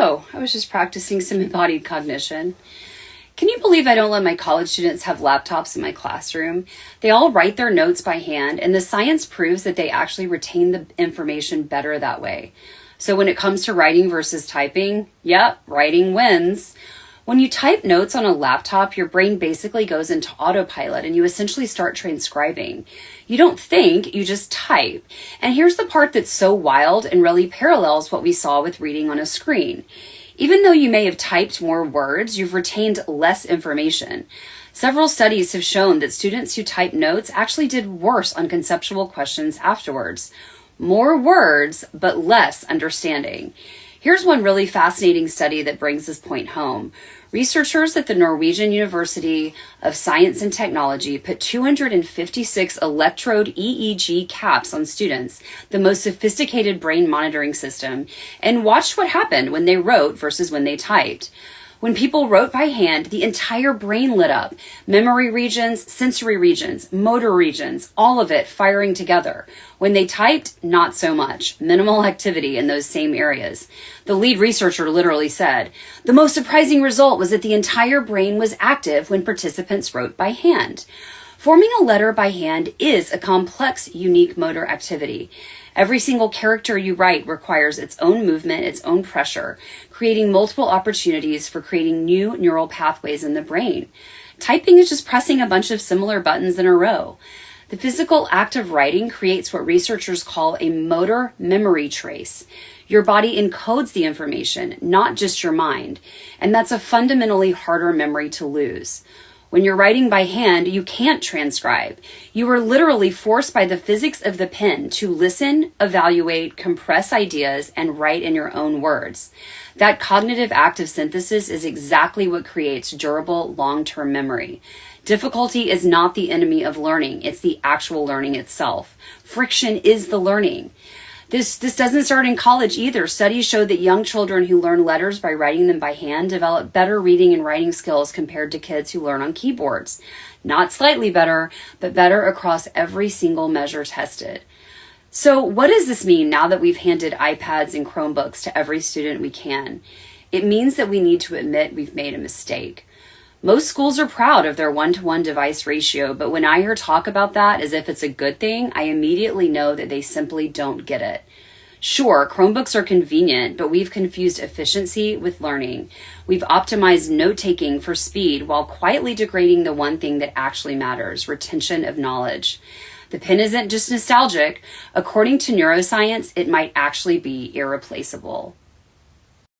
Oh, I was just practicing some embodied cognition. Can you believe I don't let my college students have laptops in my classroom? They all write their notes by hand, and the science proves that they actually retain the information better that way. So when it comes to writing versus typing, yep, writing wins. When you type notes on a laptop, your brain basically goes into autopilot and you essentially start transcribing. You don't think, you just type. And here's the part that's so wild and really parallels what we saw with reading on a screen. Even though you may have typed more words, you've retained less information. Several studies have shown that students who type notes actually did worse on conceptual questions afterwards. More words, but less understanding. Here's one really fascinating study that brings this point home. Researchers at the Norwegian University of Science and Technology put 256 electrode EEG caps on students, the most sophisticated brain monitoring system, and watched what happened when they wrote versus when they typed. When people wrote by hand, the entire brain lit up. Memory regions, sensory regions, motor regions, all of it firing together. When they typed, not so much. Minimal activity in those same areas. The lead researcher literally said, "The most surprising result was that the entire brain was active when participants wrote by hand." Forming a letter by hand is a complex, unique motor activity. Every single character you write requires its own movement, its own pressure, creating multiple opportunities for creating new neural pathways in the brain. Typing is just pressing a bunch of similar buttons in a row. The physical act of writing creates what researchers call a motor memory trace. Your body encodes the information, not just your mind, and that's a fundamentally harder memory to lose. When you're writing by hand, you can't transcribe. You are literally forced by the physics of the pen to listen, evaluate, compress ideas, and write in your own words. That cognitive act of synthesis is exactly what creates durable, long-term memory. Difficulty is not the enemy of learning. It's the actual learning itself. Friction is the learning. This doesn't start in college either. Studies show that young children who learn letters by writing them by hand develop better reading and writing skills compared to kids who learn on keyboards. Not slightly better, but better across every single measure tested. So what does this mean now that we've handed iPads and Chromebooks to every student we can? It means that we need to admit we've made a mistake. Most schools are proud of their 1-to-1 device ratio, but when I hear talk about that as if it's a good thing, I immediately know that they simply don't get it. Sure, Chromebooks are convenient, but we've confused efficiency with learning. We've optimized note-taking for speed while quietly degrading the one thing that actually matters, retention of knowledge. The pen isn't just nostalgic. According to neuroscience, it might actually be irreplaceable.